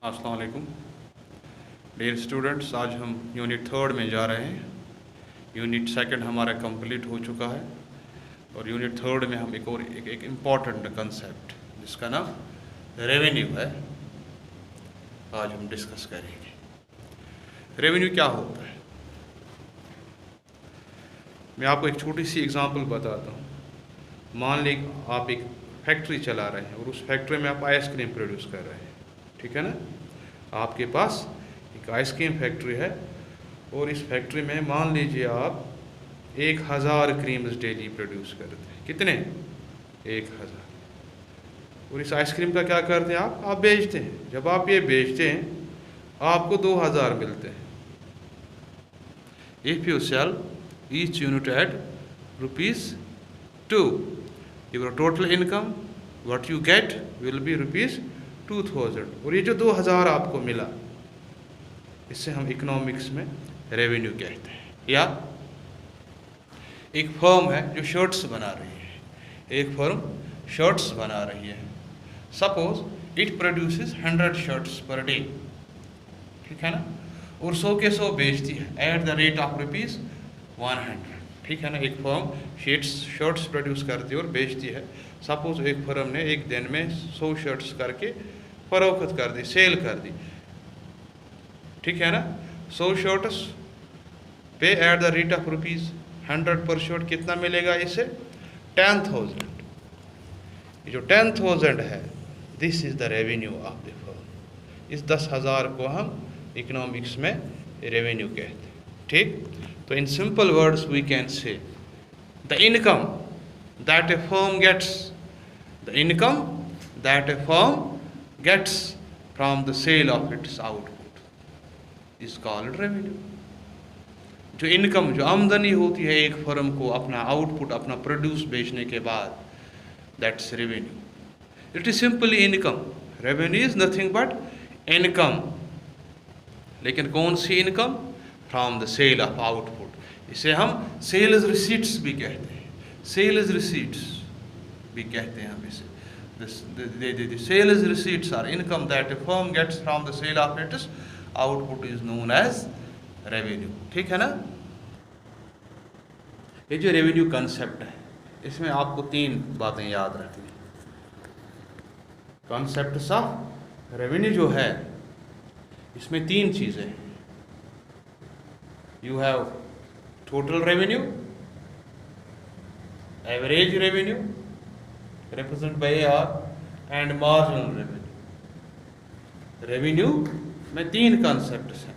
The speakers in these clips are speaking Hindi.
अस्सलाम वालेकुम डियर स्टूडेंट्स। आज हम यूनिट थर्ड में जा रहे हैं। यूनिट सेकंड हमारा कंप्लीट हो चुका है और यूनिट थर्ड में हम एक इम्पॉर्टेंट कंसेप्ट जिसका नाम रेवेन्यू है, आज हम डिस्कस करेंगे। रेवेन्यू क्या होता है, मैं आपको एक छोटी सी एग्जांपल बताता हूँ। मान लीजिए आप एक फैक्ट्री चला रहे हैं और उस फैक्ट्री में आप आइसक्रीम प्रोड्यूस कर रहे हैं, ठीक है ना। आपके पास एक आइसक्रीम फैक्ट्री है और इस फैक्ट्री में मान लीजिए आप 1000 क्रीम्स डेली प्रोड्यूस करते हैं। कितने? 1000। और इस आइसक्रीम का क्या करते हैं आप बेचते हैं। जब आप ये बेचते हैं आपको 2000 मिलते हैं। If you sell each unit at ₹2, your total income what you get will be ₹2000। और ये जो 2000 आपको मिला, इससे हम इकोनॉमिक्स में रेवेन्यू कहते हैं। या एक फर्म है जो शर्ट्स बना रही है, एक फर्म शर्ट्स बना रही है। सपोज इट प्रोड्यूसेस 100 शर्ट्स पर डे, ठीक है ना, और 100 के 100 बेचती है एट द रेट ऑफ ₹100, ठीक है ना। एक फर्म शर्ट्स प्रोड्यूस करती है और बेचती है। सपोज एक फर्म ने एक दिन में 100 शर्ट्स करके फरोख्त कर दी, सेल कर दी, ठीक है ना। 100 शर्ट्स पे एट द रेट ऑफ ₹100 पर शर्ट कितना मिलेगा इसे? 10,000। ये जो 10,000 है, this is the revenue of the firm. इस 10,000 को हम इकोनॉमिक्स में रेवेन्यू कहते हैं, ठीक। तो in simple words we can say the income that a firm gets, the income that a firm gets from the sale of its output is called revenue। जो इनकम, जो आमदनी होती है एक फर्म को अपना आउटपुट, अपना प्रोड्यूस बेचने के बाद, that's revenue. It is simply income. Revenue is nothing but income. लेकिन कौन सी income? From the sale of output. इसे हम सेल्स रिसीट्स भी कहते हैं, सेल्स रिसीट्स भी कहते हैं हम इसे। The sales receipts are income that a firm gets from the sale of its output is known as revenue, ठीक है ना। ये जो रेवेन्यू कंसेप्ट है, इसमें आपको 3 बातें याद रखनी। कॉन्सेप्ट्स ऑफ रेवेन्यू जो है, इसमें 3 चीज़ें हैं। You have total revenue, average revenue represented by AR and marginal revenue। Revenue में 3 कॉन्सेप्ट्स हैं।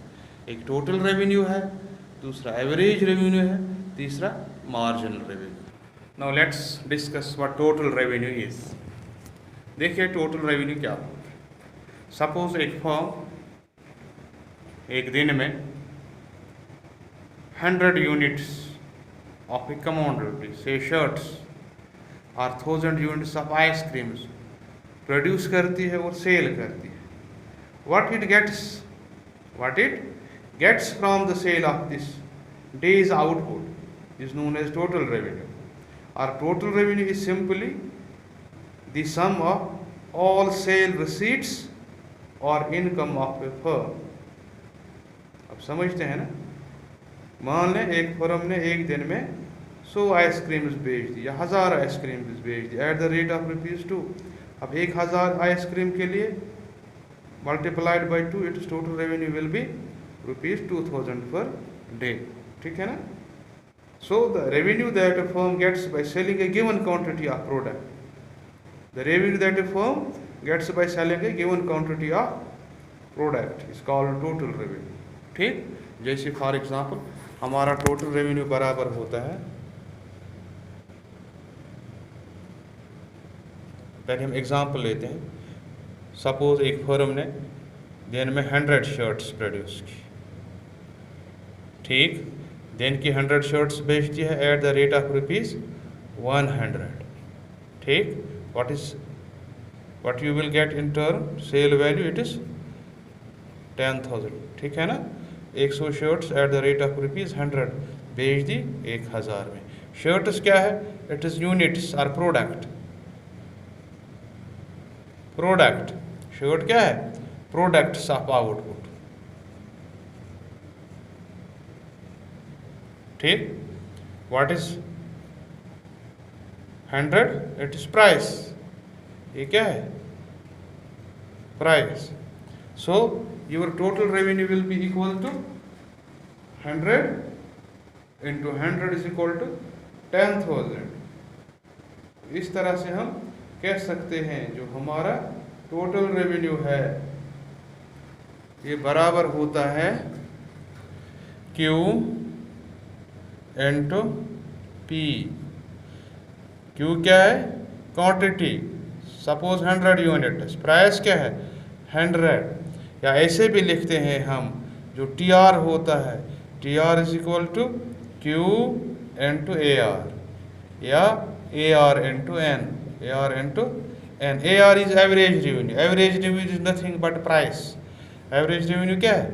एक टोटल रेवेन्यू है, दूसरा एवरेज रेवेन्यू है, तीसरा marginal revenue. Now let's discuss what total revenue is. देखिए टोटल रेवेन्यू क्या होता है। सपोज एक फर्म एक दिन में 100 यूनिट्स ऑफ ए कमोडिटी, से शर्ट्स और 1000 यूनिट्स ऑफ आइसक्रीम्स प्रोड्यूस करती है और सेल करती है। What it gets from the sale of this days output is known as total revenue. और total revenue is simply the sum of all sale receipts और इनकम ऑफ ए फर्म। अब समझते हैं ना। मान लें एक फर्म ने एक दिन में 100 आइसक्रीम्स बेच दी या 1000 आइसक्रीम्स बेच दी एट द रेट ऑफ ₹2। अब 1000 आइसक्रीम के लिए multiplied by 2, its total revenue will be ₹2000 per day, ठीक है ना। So the revenue that a firm gets by selling a given quantity of product, the revenue that a firm gets by selling a given quantity of product is called total revenue, ठीक। जैसे फॉर एग्जाम्पल हमारा टोटल रेवेन्यू बराबर होता है, पहले हम एग्जांपल लेते हैं। सपोज एक फर्म ने दिन में 100 शर्ट्स प्रोड्यूस की, ठीक। दिन की 100 शर्ट्स बेचती है एट द रेट ऑफ ₹100, ठीक। What you will get in term sale value, it is 10,000, ठीक है ना। 100 shirts at the rate of ₹100 बेच दी 1000 में। शर्ट्स क्या है? इट इज यूनिट्स और प्रोडक्ट। शर्ट क्या है? products of output. ठीक, what is 100? It is price. ये क्या है? Price. So your total revenue will be equal to 100 into 100 is equal to 10,000. इस तरह से हम कह सकते हैं जो हमारा टोटल रेवेन्यू है ये बराबर होता है Q इंटू P. Q क्या है? क्वांटिटी. Suppose 100 unit. प्राइस क्या है? 100. या ऐसे भी लिखते हैं हम जो TR होता है, TR is equal to Q into AR या AR into N. AR into N. AR is average revenue. Average revenue is nothing but price. Average revenue क्या है?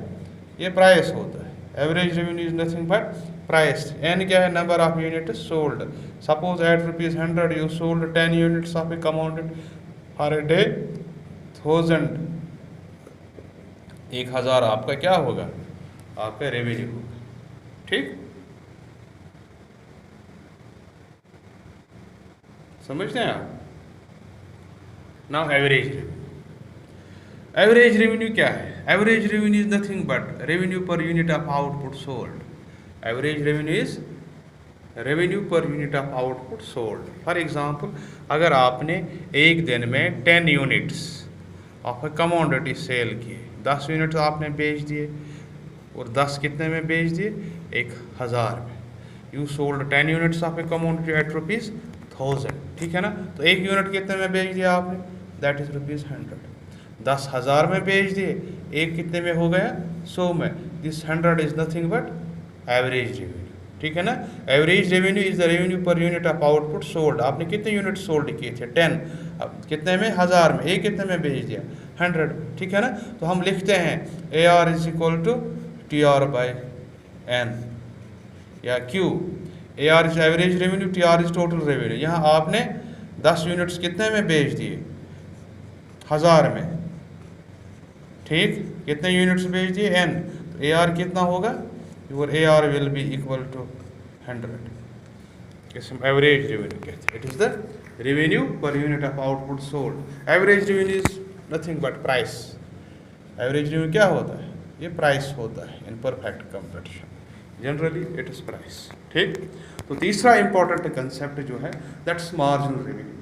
ये प्राइस होता है. Average revenue is nothing but price. N क्या है? Number of unit sold. Suppose at ₹100 you sold 10 units of a commodity for a day. 1000 1000 आपका क्या होगा? आपका रेवेन्यू होगा. ठीक, समझते हैं आप? Now average revenue. Average revenue क्या है? Average revenue is nothing but revenue per unit of output sold. Average revenue is revenue per unit of output sold. For example, अगर आपने एक दिन में 10 units of a commodity sell किए, 10 यूनिट्स आपने बेच दिए और 10 कितने में बेच दिए? 1000 में. You sold 10 units of a commodity at ₹1000. ठीक है ना? तो एक यूनिट कितने में बेच दिया आपने? That is ₹100. 10,000 में बेच दिए. एक कितने में हो गया? 100 में. This 100 is nothing but average revenue. ठीक है ना? Average revenue is the revenue per unit of output sold. आपने कितने यूनिट सोल्ड किए थे? 10. अब कितने में? 1000 में. एक कितने में बेच दिया? 100. ठीक है ना? तो हम लिखते हैं AR is equal to TR by N या Q. AR is average revenue, TR is total revenue. यहाँ आपने 10 यूनिट्स कितने में बेच दिए? 1000 में. ठीक, कितने यूनिट्स बेच दिए? N. तो AR कितना होगा? Your AR will be equal to 100. इसे हम एवरेज रेवेन्यू कहते हैं. It is the revenue per unit of output sold. Average revenue is nothing but price. Average revenue क्या होता है? ये प्राइस होता है in perfect competition. Generally it is price. ठीक, तो तीसरा इंपॉर्टेंट कंसेप्ट जो है that's marginal revenue.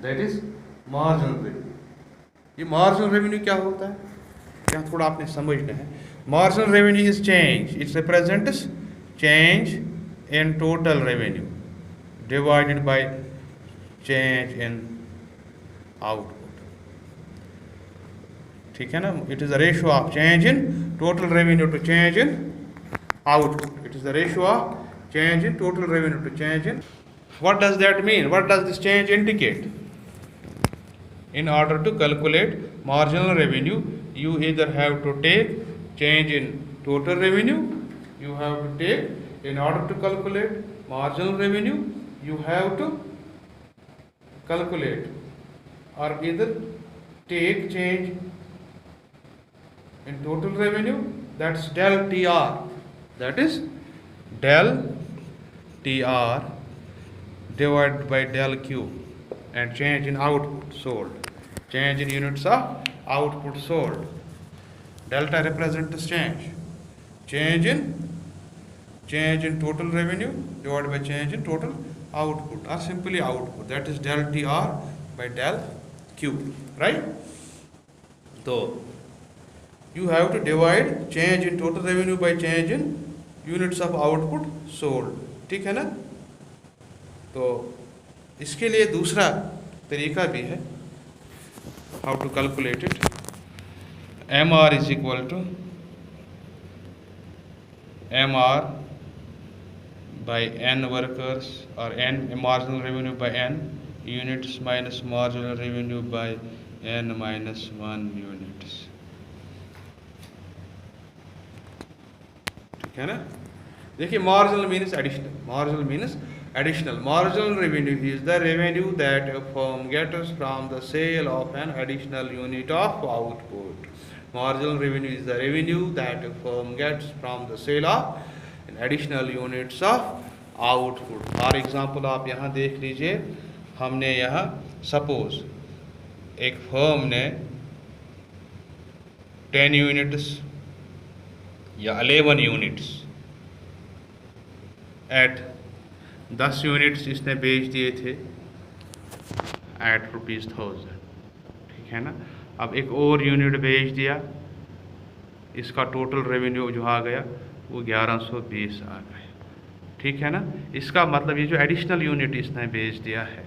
That is marginal revenue. ये मार्जिनल रेवेन्यू क्या होता है? यहाँ थोड़ा आपने समझना है. Marginal revenue is change. It represents change in total revenue divided by change in output. ठीक है ना? It is the ratio of change in total revenue to change in output. It is the ratio of change in total revenue to change in. What does that mean? What does this change indicate? In order to calculate marginal revenue, you either have to take change in total revenue, you have to take, in order to calculate marginal revenue, you have to calculate or either take change in total revenue, that's del TR, that is del TR divided by del Q, and change in output sold, change in units of output sold. Delta represents change. Change in total revenue divided by change in total output, or simply output, that is del TR by del Q, right? So you have to divide change in total revenue by change in units of output sold. ठीक है ना? तो इसके लिए दूसरा तरीका भी है, how to calculate it. MR is equal to MR by N workers और N marginal revenue by N units minus marginal revenue by N minus 1 units. ठीक है ना? देखिए, marginal means additional. Marginal means Additional marginal revenue is the revenue that a firm gets from the sale of an additional unit of output. Marginal revenue is the revenue that a firm gets from the sale of an additional units of output. For example, आप यहाँ देख लीजिए, हमने यहाँ सपोज एक फर्म ने 10 यूनिट्स या 11 यूनिट्स एट 10 यूनिट्स इसने बेच दिए थे एट ₹1000, ठीक है ना। अब एक और यूनिट बेच दिया, इसका टोटल रेवेन्यू जो आ गया वो 1120 आ गया, ठीक है ना। इसका मतलब ये जो एडिशनल यूनिट इसने बेच दिया है,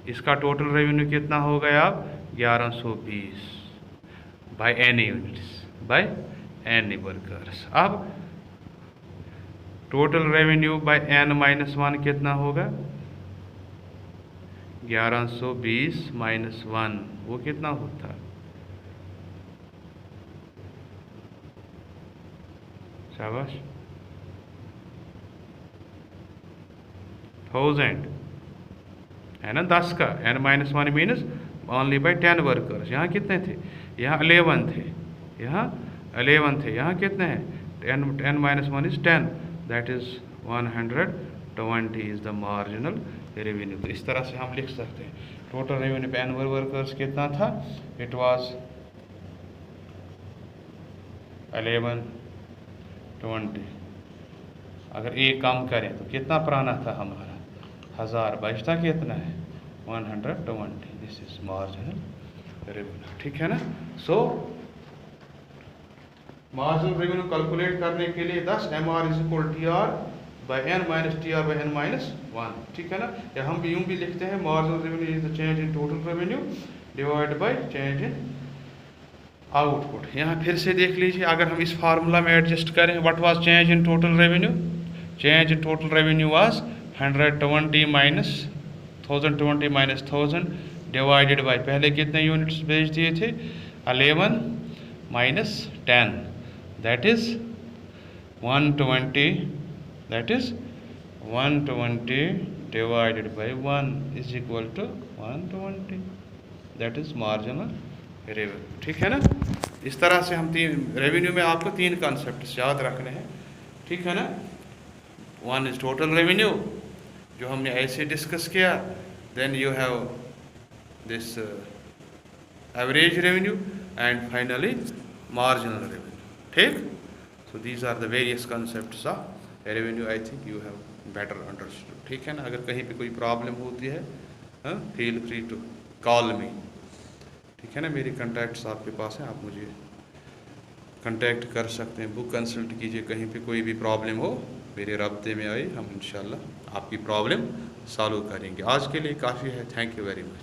इसका टोटल रेवेन्यू कितना हो गया अब 1120 by n units by n workers. अब टोटल रेवेन्यू बाय n-1 कितना होगा, 1120 - 1 वो कितना होता, शाबाश, 1000 है ना। 10 का n-1 means only by 10 workers. यहाँ कितने थे, यहाँ 11 थे, यहाँ 11 थे, यहाँ कितने हैं, n-1 is 10, that is 120 is the marginal revenue. तो इस तरह से हम लिख सकते हैं टोटल रेवेन्यू पे n वर्कर्स कितना था, इट वाज 1120। अगर एक कम करें तो कितना पुराना था हमारा, 1000, बचता कितना है 120। दिस इज मार्जिनल रेवेन्यू, ठीक है ना। सो मार्जिनल रेवेन्यू कैलकुलेट करने के लिए 10 MR = TR by n minus TR by n minus 1, ठीक है ना। या हम यूं भी लिखते हैं marginal revenue is the change in total revenue divide by change in output. यहाँ फिर से देख लीजिए, अगर हम इस फार्मूला में एडजस्ट करें, what was change in total revenue, change in total revenue was 120 minus 1000 divided by, पहले कितने यूनिट्स बेच दिए थे, 11 minus 10, that is 120, that is 120 divided by 1 is equal to 120, that is marginal revenue, ठीक है ना। इस तरह से हम रेवेन्यू में आपको 3 कॉन्सेप्ट याद रखने हैं, ठीक है ना। वन इज टोटल रेवेन्यू जो हमने ऐसे डिस्कस किया, then you have this average revenue and finally marginal revenue, ठीक। So these are the various concepts of revenue, I think you have better understood, ठीक है ना। अगर कहीं पे कोई प्रॉब्लम होती है, feel free to call me, ठीक है ना। मेरी कॉन्टैक्ट्स आपके पास हैं, आप मुझे कांटेक्ट कर सकते हैं, बुक कंसल्ट कीजिए, कहीं पे कोई भी प्रॉब्लम हो मेरे रब्ते में आए, हम इंशाल्लाह आपकी प्रॉब्लम सॉल्व करेंगे। आज के लिए काफ़ी है, थैंक यू वेरी मच।